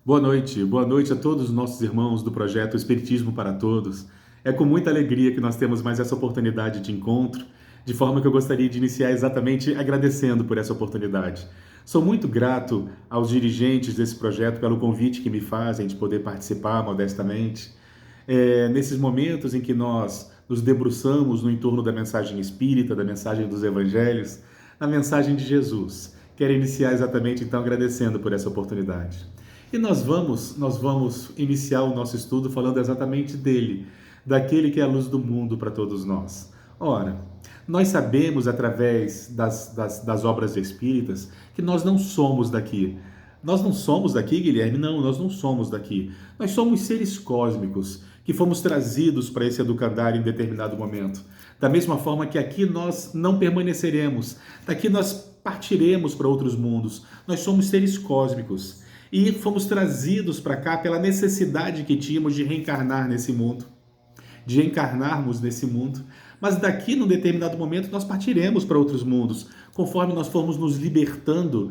Boa noite a todos os nossos irmãos do projeto Espiritismo para Todos. É com muita alegria que nós temos mais essa oportunidade de encontro, de forma que eu gostaria de iniciar exatamente agradecendo por essa oportunidade. Sou muito grato aos dirigentes desse projeto pelo convite que me fazem de poder participar modestamente. Nesses momentos em que nós nos debruçamos no entorno da mensagem espírita, da mensagem dos evangelhos, na mensagem de Jesus. Quero iniciar exatamente então agradecendo por essa oportunidade. E nós vamos iniciar o nosso estudo falando exatamente dele, daquele que é a luz do mundo para todos nós. Ora, nós sabemos através das obras espíritas que nós não somos daqui. Nós não somos daqui, Guilherme? Não, nós não somos daqui. Nós somos seres cósmicos que fomos trazidos para esse educandário em determinado momento. Da mesma forma que aqui nós não permaneceremos, daqui nós partiremos para outros mundos. Nós somos seres cósmicos e fomos trazidos para cá pela necessidade que tínhamos de reencarnar nesse mundo, de encarnarmos nesse mundo. Mas daqui, num determinado momento, nós partiremos para outros mundos, conforme nós formos nos libertando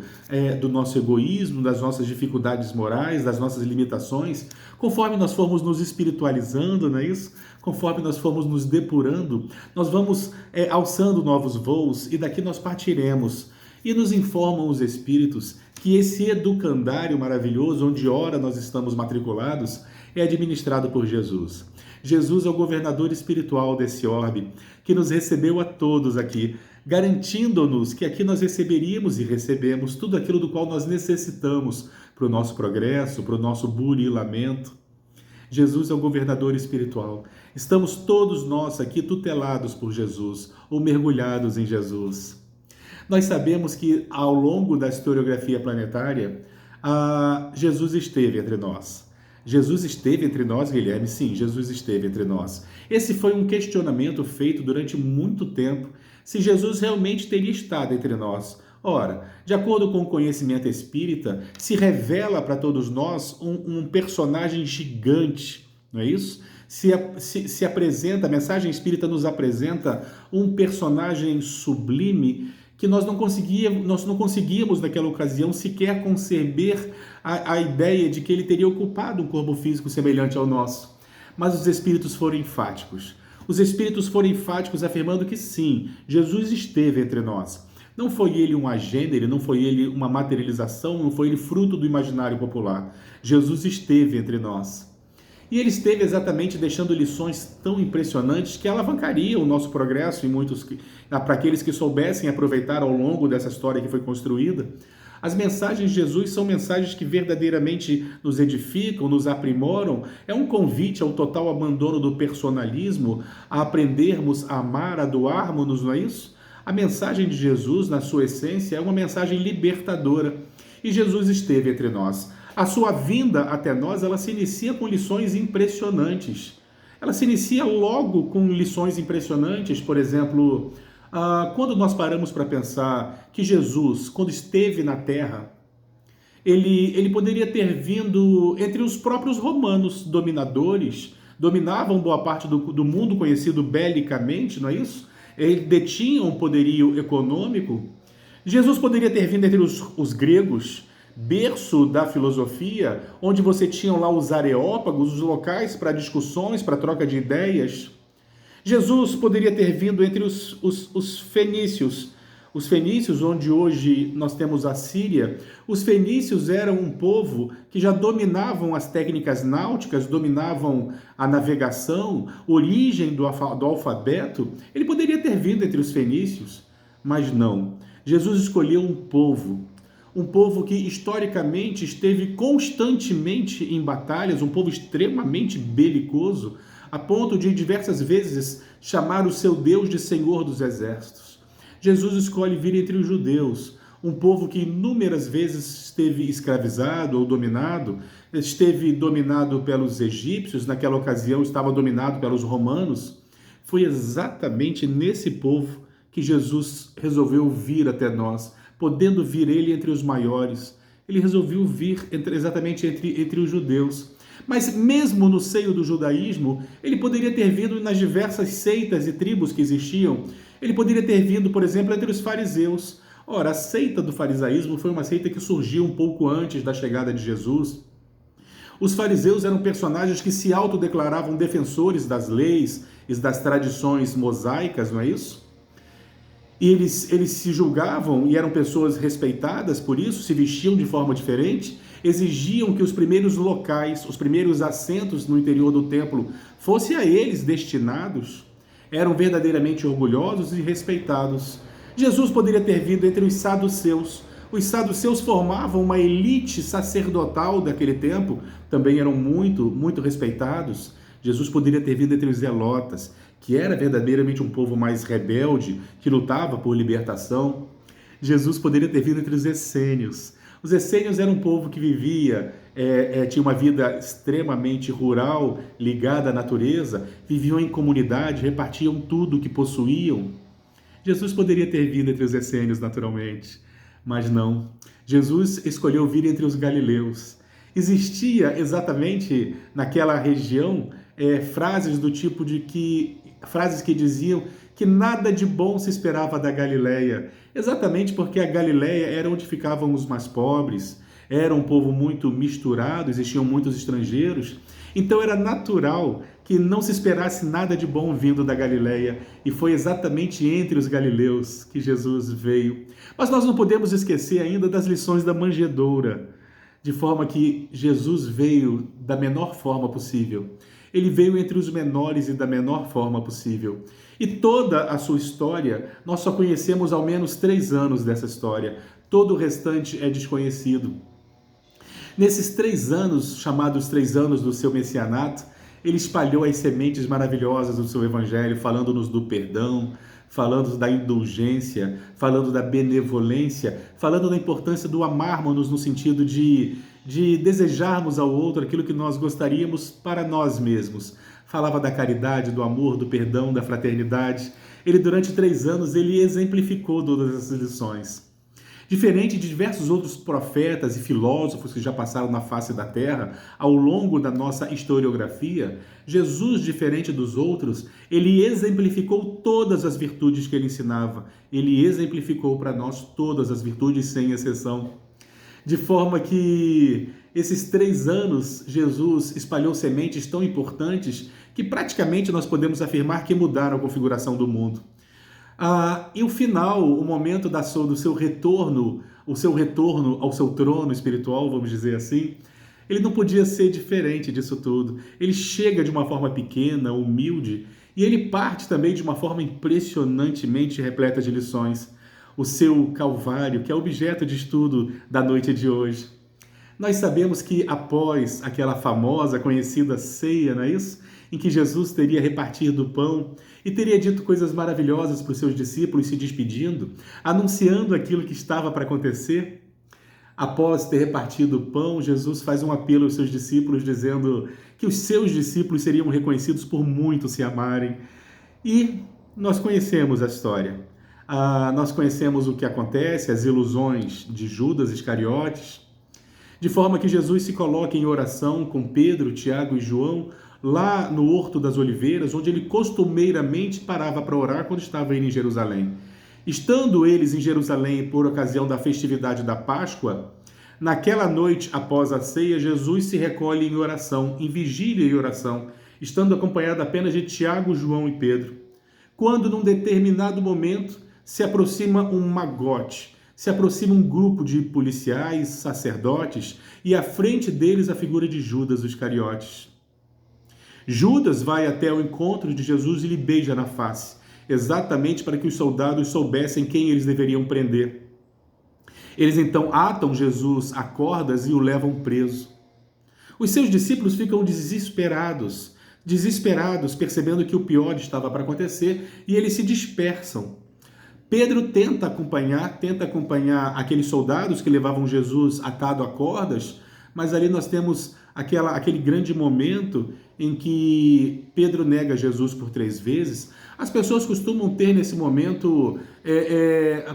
do nosso egoísmo, das nossas dificuldades morais, das nossas limitações, conforme nós formos nos espiritualizando, não é isso? Conforme nós formos nos depurando, nós vamos alçando novos voos e daqui nós partiremos. E nos informam os espíritos que esse educandário maravilhoso, onde ora nós estamos matriculados, é administrado por Jesus. Jesus é o governador espiritual desse orbe, que nos recebeu a todos aqui, garantindo-nos que aqui nós receberíamos e recebemos tudo aquilo do qual nós necessitamos para o nosso progresso, para o nosso burilamento. Jesus é o governador espiritual. Estamos todos nós aqui tutelados por Jesus, ou mergulhados em Jesus. Nós sabemos que ao longo da historiografia planetária, Jesus esteve entre nós. Jesus esteve entre nós, Guilherme? Sim, Jesus esteve entre nós. Esse foi um questionamento feito durante muito tempo, se Jesus realmente teria estado entre nós. Ora, de acordo com o conhecimento espírita, se revela para todos nós um personagem gigante, não é isso? Se apresenta, a mensagem espírita nos apresenta um personagem sublime que nós não conseguíamos naquela ocasião sequer conceber a ideia de que ele teria ocupado um corpo físico semelhante ao nosso. Mas os espíritos foram enfáticos. Os espíritos foram enfáticos afirmando que sim, Jesus esteve entre nós. Não foi ele um agênere, não foi ele uma materialização, não foi ele fruto do imaginário popular. Jesus esteve entre nós. E ele esteve exatamente deixando lições tão impressionantes que alavancariam o nosso progresso para aqueles que soubessem aproveitar ao longo dessa história que foi construída. As mensagens de Jesus são mensagens que verdadeiramente nos edificam, nos aprimoram. É um convite ao total abandono do personalismo, a aprendermos a amar, a doarmos-nos, não é isso? A mensagem de Jesus, na sua essência, é uma mensagem libertadora. E Jesus esteve entre nós. A sua vinda até nós, ela se inicia com lições impressionantes. Ela se inicia logo com lições impressionantes, por exemplo, quando nós paramos para pensar que Jesus, quando esteve na Terra, ele poderia ter vindo entre os próprios romanos dominadores, dominavam boa parte do mundo conhecido belicamente, não é isso? Ele detinha um poderio econômico. Jesus poderia ter vindo entre os gregos, berço da filosofia, onde você tinha lá os areópagos, os locais para discussões, para troca de ideias. Jesus poderia ter vindo entre os fenícios. Os fenícios, onde hoje nós temos a Síria, os fenícios eram um povo que já dominavam as técnicas náuticas, dominavam a navegação, origem do alfabeto. Ele poderia ter vindo entre os fenícios, mas não. Jesus escolheu um povo que historicamente esteve constantemente em batalhas, um povo extremamente belicoso, a ponto de diversas vezes chamar o seu Deus de Senhor dos Exércitos. Jesus escolhe vir entre os judeus, um povo que inúmeras vezes esteve escravizado ou dominado, esteve dominado pelos egípcios, naquela ocasião estava dominado pelos romanos. Foi exatamente nesse povo que Jesus resolveu vir até nós, podendo vir ele entre os maiores. Ele resolveu vir exatamente entre os judeus. Mas mesmo no seio do judaísmo, ele poderia ter vindo nas diversas seitas e tribos que existiam. Ele poderia ter vindo, por exemplo, entre os fariseus. Ora, a seita do farisaísmo foi uma seita que surgiu um pouco antes da chegada de Jesus. Os fariseus eram personagens que se autodeclaravam defensores das leis e das tradições mosaicas, não é isso? E eles se julgavam e eram pessoas respeitadas por isso, se vestiam de forma diferente, exigiam que os primeiros locais, os primeiros assentos no interior do templo fossem a eles destinados, eram verdadeiramente orgulhosos e respeitados. Jesus poderia ter vindo entre os saduceus. Os saduceus formavam uma elite sacerdotal daquele tempo, também eram muito respeitados. Jesus poderia ter vindo entre os zelotas, que era verdadeiramente um povo mais rebelde, que lutava por libertação. Jesus poderia ter vindo entre os essênios. Os essênios eram um povo que vivia, tinha uma vida extremamente rural, ligada à natureza, viviam em comunidade, repartiam tudo o que possuíam. Jesus poderia ter vindo entre os essênios, naturalmente, mas não. Jesus escolheu vir entre os galileus. Existia exatamente naquela região frases do tipo frases que diziam que nada de bom se esperava da Galileia, exatamente porque a Galileia era onde ficavam os mais pobres, era um povo muito misturado, existiam muitos estrangeiros, então era natural que não se esperasse nada de bom vindo da Galileia, e foi exatamente entre os galileus que Jesus veio. Mas nós não podemos esquecer ainda das lições da manjedoura, de forma que Jesus veio da menor forma possível. Ele veio entre os menores e da menor forma possível. E toda a sua história, nós só conhecemos ao menos 3 anos dessa história. Todo o restante é desconhecido. Nesses 3 anos, chamados 3 anos do seu messianato, ele espalhou as sementes maravilhosas do seu evangelho, falando-nos do perdão, falando da indulgência, falando da benevolência, falando da importância do amarmos-nos no sentido de desejarmos ao outro aquilo que nós gostaríamos para nós mesmos. Falava da caridade, do amor, do perdão, da fraternidade. Ele, durante 3 anos, ele exemplificou todas essas lições. Diferente de diversos outros profetas e filósofos que já passaram na face da terra, ao longo da nossa historiografia, Jesus, diferente dos outros, ele exemplificou todas as virtudes que ele ensinava. Ele exemplificou para nós todas as virtudes, sem exceção. De forma que esses 3 anos, Jesus espalhou sementes tão importantes que praticamente nós podemos afirmar que mudaram a configuração do mundo. E o final, o momento do seu retorno, o seu retorno ao seu trono espiritual, vamos dizer assim, ele não podia ser diferente disso tudo. Ele chega de uma forma pequena, humilde, e ele parte também de uma forma impressionantemente repleta de lições. O seu Calvário, que é objeto de estudo da noite de hoje. Nós sabemos que após aquela famosa, conhecida ceia, não é isso? Em que Jesus teria repartido o pão e teria dito coisas maravilhosas para os seus discípulos, se despedindo, anunciando aquilo que estava para acontecer. Após ter repartido o pão, Jesus faz um apelo aos seus discípulos, dizendo que os seus discípulos seriam reconhecidos por muito se amarem. E nós conhecemos a história. Nós conhecemos o que acontece, as ilusões de Judas Iscariotes, de forma que Jesus se coloca em oração com Pedro, Tiago e João, lá no Horto das Oliveiras, onde ele costumeiramente parava para orar quando estava indo em Jerusalém. Estando eles em Jerusalém por ocasião da festividade da Páscoa, naquela noite após a ceia, Jesus se recolhe em oração, em vigília e oração, estando acompanhado apenas de Tiago, João e Pedro. Quando, num determinado momento, se aproxima um magote, se aproxima um grupo de policiais, sacerdotes, e à frente deles a figura de Judas Iscariotes. Judas vai até o encontro de Jesus e lhe beija na face, exatamente para que os soldados soubessem quem eles deveriam prender. Eles então atam Jesus a cordas e o levam preso. Os seus discípulos ficam desesperados, percebendo que o pior estava para acontecer, e eles se dispersam. Pedro tenta acompanhar aqueles soldados que levavam Jesus atado a cordas, mas ali nós temos aquele grande momento em que Pedro nega Jesus por 3 vezes. As pessoas costumam ter nesse momento,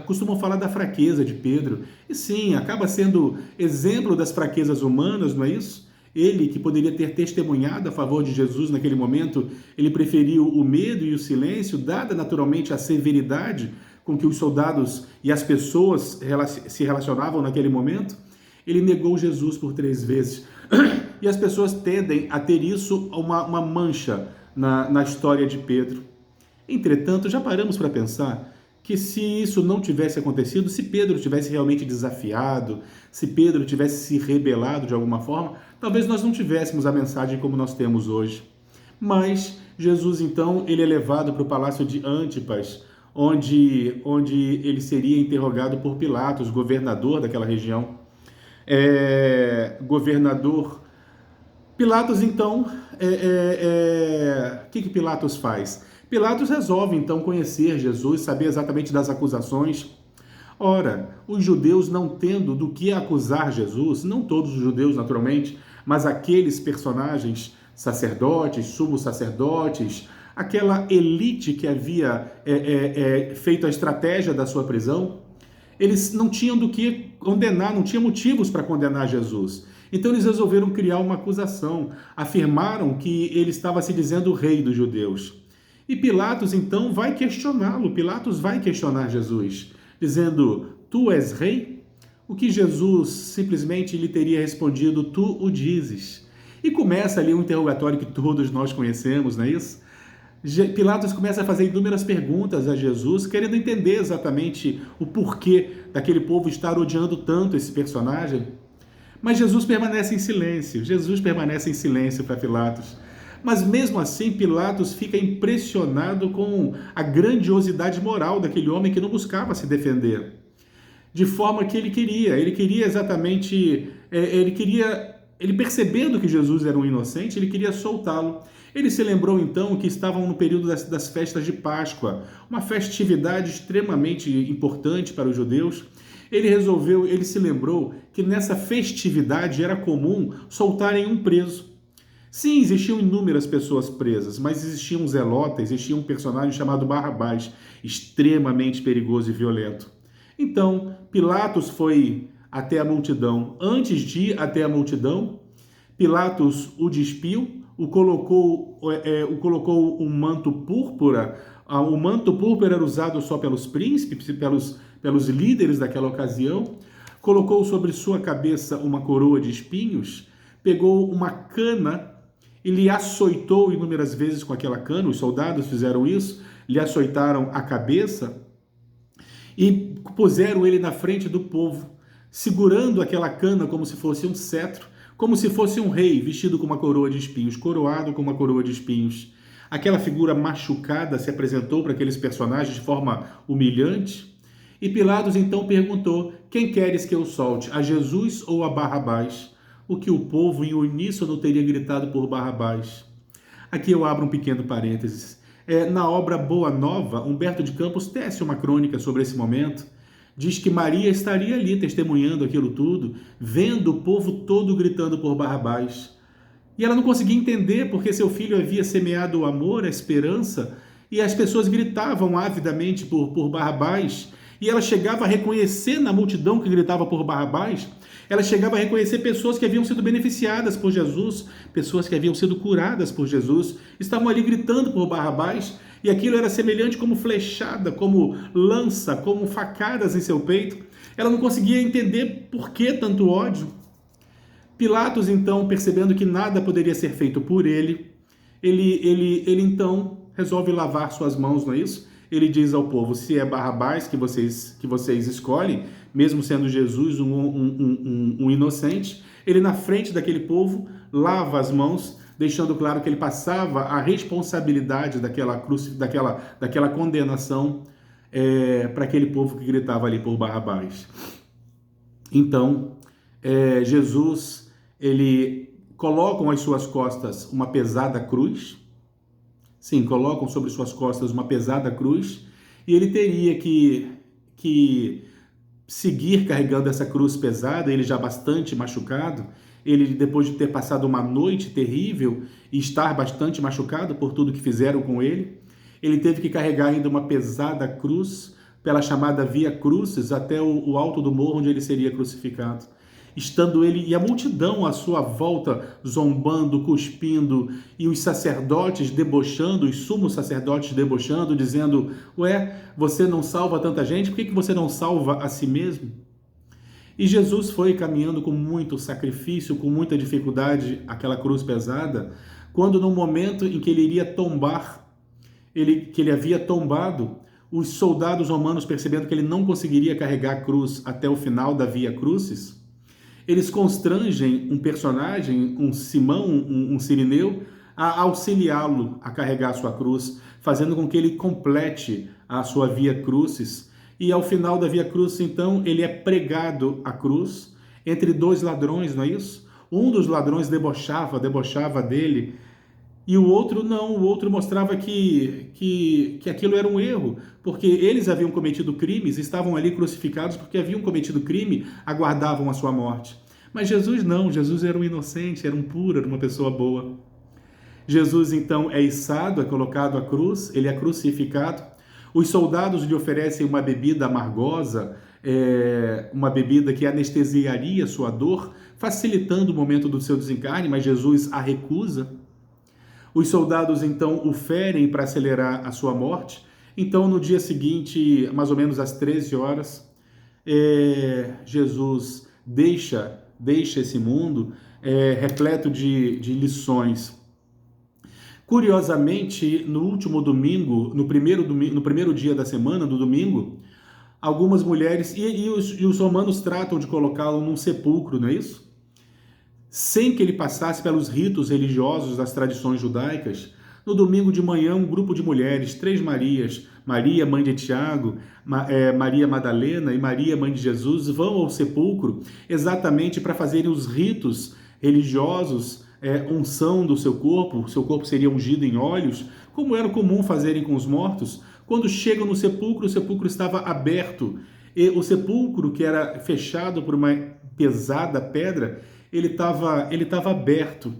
costumam falar da fraqueza de Pedro. E sim, acaba sendo exemplo das fraquezas humanas, não é isso? Ele, que poderia ter testemunhado a favor de Jesus naquele momento, ele preferiu o medo e o silêncio, dada naturalmente a severidade com que os soldados e as pessoas se relacionavam naquele momento. Ele negou Jesus por 3 vezes. e as pessoas tendem a ter isso, uma mancha na história de Pedro. Entretanto, já paramos para pensar que se isso não tivesse acontecido, se Pedro tivesse realmente desafiado, se Pedro tivesse se rebelado de alguma forma, talvez nós não tivéssemos a mensagem como nós temos hoje. Mas Jesus, então, ele é levado para o palácio de Antipas, onde ele seria interrogado por Pilatos, governador daquela região. Governador. Pilatos, então, o que Pilatos faz? Pilatos resolve, então, conhecer Jesus, saber exatamente das acusações. Ora, os judeus não tendo do que acusar Jesus, não todos os judeus, naturalmente, mas aqueles personagens, sacerdotes, sumos sacerdotes, aquela elite que havia feito a estratégia da sua prisão, eles não tinham do que condenar, não tinham motivos para condenar Jesus. Então eles resolveram criar uma acusação, afirmaram que ele estava se dizendo o rei dos judeus. E Pilatos então vai questioná-lo, Pilatos vai questionar Jesus, dizendo, tu és rei? O que Jesus simplesmente lhe teria respondido, tu o dizes. E começa ali um interrogatório que todos nós conhecemos, não é isso? Pilatos começa a fazer inúmeras perguntas a Jesus, querendo entender exatamente o porquê daquele povo estar odiando tanto esse personagem. Mas Jesus permanece em silêncio para Pilatos. Mas mesmo assim, Pilatos fica impressionado com a grandiosidade moral daquele homem que não buscava se defender. De forma que ele queria exatamente, ele percebendo que Jesus era um inocente, ele queria soltá-lo. Ele se lembrou então que estavam no período das festas de Páscoa, uma festividade extremamente importante para os judeus. Ele se lembrou que nessa festividade era comum soltarem um preso. Sim, existiam inúmeras pessoas presas, mas existia um zelota, existia um personagem chamado Barrabás, extremamente perigoso e violento. Então, Pilatos foi até a multidão. Antes de ir até a multidão, Pilatos o despiu, o colocou um manto púrpura. O manto púrpura era usado só pelos príncipes, pelos líderes daquela ocasião. Colocou sobre sua cabeça uma coroa de espinhos, pegou uma cana e lhe açoitou inúmeras vezes com aquela cana. Os soldados fizeram isso, lhe açoitaram a cabeça e puseram ele na frente do povo, segurando aquela cana como se fosse um cetro, como se fosse um rei vestido com uma coroa de espinhos, coroado com uma coroa de espinhos. Aquela figura machucada se apresentou para aqueles personagens de forma humilhante. E Pilatos então perguntou, quem queres que eu solte, a Jesus ou a Barrabás? O que o povo em uníssono teria gritado por Barrabás. Aqui eu abro um pequeno parênteses. Na obra Boa Nova, Humberto de Campos tece uma crônica sobre esse momento. Diz que Maria estaria ali testemunhando aquilo tudo, vendo o povo todo gritando por Barrabás. E ela não conseguia entender porque seu filho havia semeado o amor, a esperança, e as pessoas gritavam avidamente por Barrabás, e ela chegava a reconhecer na multidão que gritava por Barrabás, ela chegava a reconhecer pessoas que haviam sido beneficiadas por Jesus, pessoas que haviam sido curadas por Jesus, estavam ali gritando por Barrabás, e aquilo era semelhante como flechada, como lança, como facadas em seu peito. Ela não conseguia entender por que tanto ódio. Pilatos, então, percebendo que nada poderia ser feito por ele então resolve lavar suas mãos, não é isso? Ele diz ao povo, se é Barrabás que vocês escolhem, mesmo sendo Jesus um inocente, ele na frente daquele povo lava as mãos, deixando claro que ele passava a responsabilidade daquela condenação para aquele povo que gritava ali por Barrabás. Então, Jesus, ele colocam às suas costas uma pesada cruz. Sim, colocam sobre suas costas uma pesada cruz, e ele teria que seguir carregando essa cruz pesada, ele já bastante machucado, ele depois de ter passado uma noite terrível e estar bastante machucado por tudo que fizeram com ele teve que carregar ainda uma pesada cruz pela chamada Via Crucis até o alto do morro onde ele seria crucificado. Estando ele e a multidão à sua volta zombando, cuspindo, e os sacerdotes debochando, os sumos sacerdotes debochando, dizendo, ué, você não salva tanta gente, por que você não salva a si mesmo? E Jesus foi caminhando com muito sacrifício, com muita dificuldade, aquela cruz pesada, quando no momento em que ele iria tombar, que ele havia tombado, os soldados romanos, percebendo que ele não conseguiria carregar a cruz até o final da Via Crucis, eles constrangem um personagem, um Simão, um sirineu, a auxiliá-lo a carregar a sua cruz, fazendo com que ele complete a sua Via Crucis. E ao final da Via Crucis, então, ele é pregado à cruz entre dois ladrões, não é isso? Um dos ladrões debochava dele, e o outro não, o outro mostrava que aquilo era um erro, porque eles haviam cometido crimes, estavam ali crucificados porque haviam cometido crime, aguardavam a sua morte. Mas Jesus não, Jesus era um inocente, era um puro, era uma pessoa boa. Jesus então é içado, é colocado à cruz, ele é crucificado. Os soldados lhe oferecem uma bebida amargosa, uma bebida que anestesiaria sua dor, facilitando o momento do seu desencarne, mas Jesus a recusa. Os soldados então o ferem para acelerar a sua morte. Então, no dia seguinte, mais ou menos às 13 horas, Jesus deixa esse mundo repleto de lições. Curiosamente, no último domingo, no primeiro dia da semana, do domingo, algumas mulheres, e os romanos tratam de colocá-lo num sepulcro, não é isso? Sem que ele passasse pelos ritos religiosos das tradições judaicas. No domingo de manhã, um grupo de mulheres, 3 Marias, Maria, mãe de Tiago, Maria Madalena e Maria, mãe de Jesus, vão ao sepulcro exatamente para fazerem os ritos religiosos, unção do seu corpo seria ungido em óleos, como era comum fazerem com os mortos. Quando chegam no sepulcro, o sepulcro estava aberto, e o sepulcro, que era fechado por uma pesada pedra, ele estava aberto.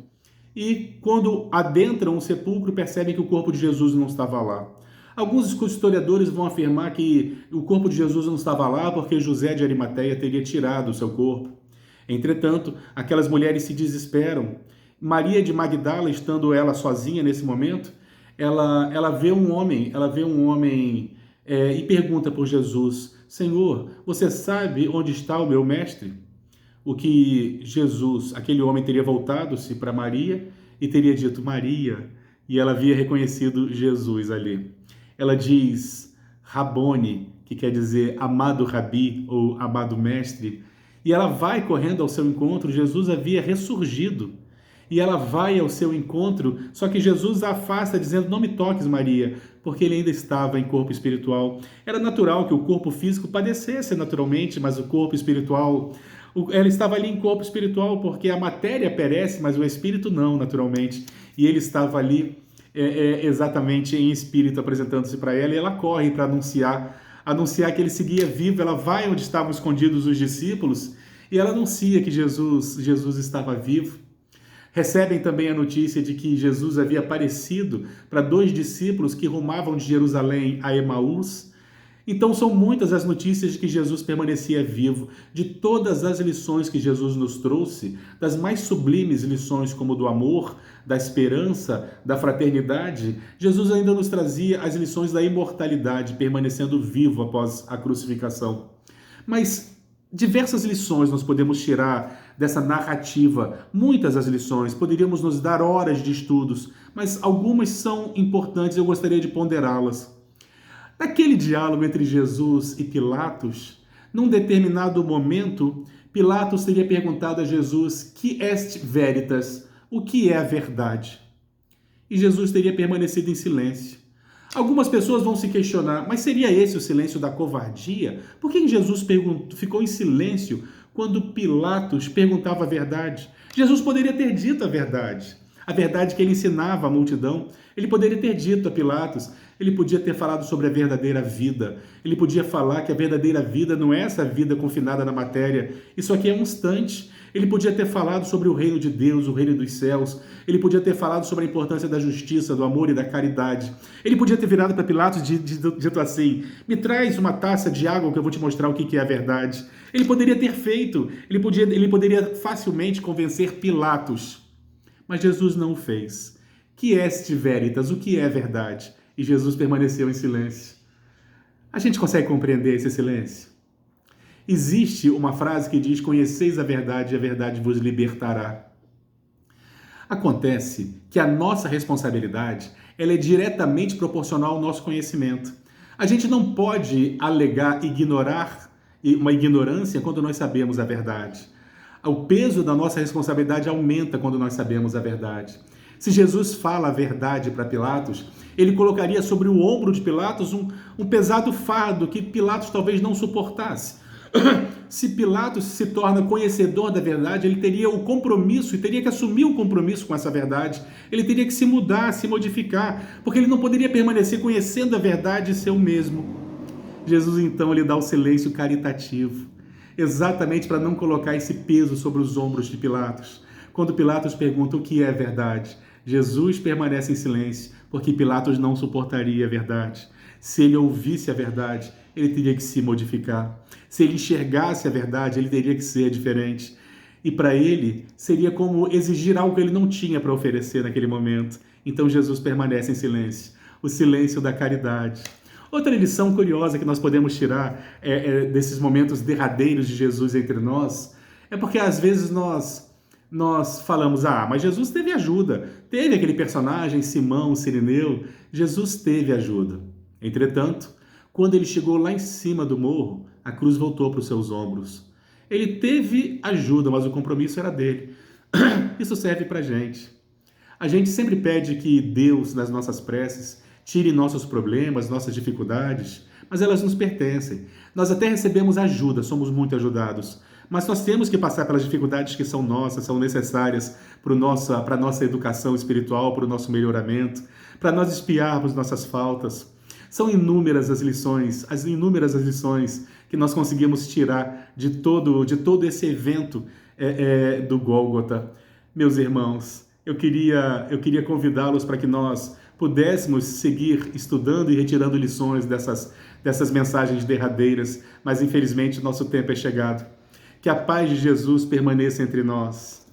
E quando adentram o sepulcro, percebem que o corpo de Jesus não estava lá. Alguns historiadores vão afirmar que o corpo de Jesus não estava lá porque José de Arimateia teria tirado o seu corpo. Entretanto, aquelas mulheres se desesperam. Maria de Magdala, estando ela sozinha nesse momento, ela vê um homem, e pergunta por Jesus: Senhor, você sabe onde está o meu mestre? O que Jesus, aquele homem, teria voltado-se para Maria e teria dito Maria, e ela havia reconhecido Jesus ali. Ela diz Rabone, que quer dizer amado Rabi ou amado mestre, e ela vai correndo ao seu encontro. Jesus havia ressurgido e ela vai ao seu encontro, só que Jesus a afasta dizendo: não me toques, Maria, porque ele ainda estava em corpo espiritual. Era natural que o corpo físico padecesse naturalmente, mas o corpo espiritual, ela estava ali em corpo espiritual, porque a matéria perece, mas o espírito não, naturalmente. E ele estava ali exatamente em espírito, apresentando-se para ela, e ela corre para anunciar que ele seguia vivo. Ela vai onde estavam escondidos os discípulos e ela anuncia que Jesus estava vivo. Recebem também a notícia de que Jesus havia aparecido para 2 discípulos que rumavam de Jerusalém a Emaús. Então são muitas as notícias de que Jesus permanecia vivo, de todas as lições que Jesus nos trouxe, das mais sublimes lições como do amor, da esperança, da fraternidade. Jesus ainda nos trazia as lições da imortalidade, permanecendo vivo após a crucificação. Mas diversas lições nós podemos tirar dessa narrativa, muitas as lições, poderíamos nos dar horas de estudos, mas algumas são importantes e eu gostaria de ponderá-las. Naquele diálogo entre Jesus e Pilatos, num determinado momento, Pilatos teria perguntado a Jesus: que est veritas? O que é a verdade? E Jesus teria permanecido em silêncio. Algumas pessoas vão se questionar: mas seria esse o silêncio da covardia? Por que Jesus ficou em silêncio quando Pilatos perguntava a verdade? Jesus poderia ter dito a verdade que ele ensinava à multidão. Ele poderia ter dito a Pilatos, ele podia ter falado sobre a verdadeira vida, ele podia falar que a verdadeira vida não é essa vida confinada na matéria, isso aqui é um instante. Ele podia ter falado sobre o reino de Deus, o reino dos céus. Ele podia ter falado sobre a importância da justiça, do amor e da caridade. Ele podia ter virado para Pilatos e dito assim: me traz uma taça de água que eu vou te mostrar o que é a verdade. Ele poderia ter feito, ele poderia facilmente convencer Pilatos. Mas Jesus não o fez. Que est veritas? O que é verdade? E Jesus permaneceu em silêncio. A gente consegue compreender esse silêncio? Existe uma frase que diz: conheceis a verdade e a verdade vos libertará. Acontece que a nossa responsabilidade ela é diretamente proporcional ao nosso conhecimento. A gente não pode alegar ignorar uma ignorância quando nós sabemos a verdade. O peso da nossa responsabilidade aumenta quando nós sabemos a verdade. Se Jesus fala a verdade para Pilatos, ele colocaria sobre o ombro de Pilatos um pesado fardo que Pilatos talvez não suportasse. Se Pilatos se torna conhecedor da verdade, ele teria o compromisso e teria que assumir o compromisso com essa verdade. Ele teria que se mudar, se modificar, porque ele não poderia permanecer conhecendo a verdade e ser o mesmo. Jesus então lhe dá o silêncio caritativo, exatamente para não colocar esse peso sobre os ombros de Pilatos. Quando Pilatos pergunta o que é verdade, Jesus permanece em silêncio, porque Pilatos não suportaria a verdade. Se ele ouvisse a verdade, ele teria que se modificar. Se ele enxergasse a verdade, ele teria que ser diferente. E para ele, seria como exigir algo que ele não tinha para oferecer naquele momento. Então Jesus permanece em silêncio, o silêncio da caridade. Outra lição curiosa que nós podemos tirar desses momentos derradeiros de Jesus entre nós, é porque às vezes nós falamos: mas Jesus teve ajuda, teve aquele personagem Simão, Cirineu, Jesus teve ajuda. Entretanto, quando ele chegou lá em cima do morro, a cruz voltou para os seus ombros. Ele teve ajuda, mas o compromisso era dele. Isso serve para a gente. A gente sempre pede que Deus, nas nossas preces, tire nossos problemas, nossas dificuldades, mas elas nos pertencem. Nós até recebemos ajuda, somos muito ajudados, mas nós temos que passar pelas dificuldades que são nossas, são necessárias para a nossa educação espiritual, para o nosso melhoramento, para nós expiarmos nossas faltas. São inúmeras as lições que nós conseguimos tirar de todo esse evento do Gólgota. Meus irmãos, eu queria convidá-los para que nós pudéssemos seguir estudando e retirando lições dessas mensagens derradeiras, mas infelizmente nosso tempo é chegado. Que a paz de Jesus permaneça entre nós.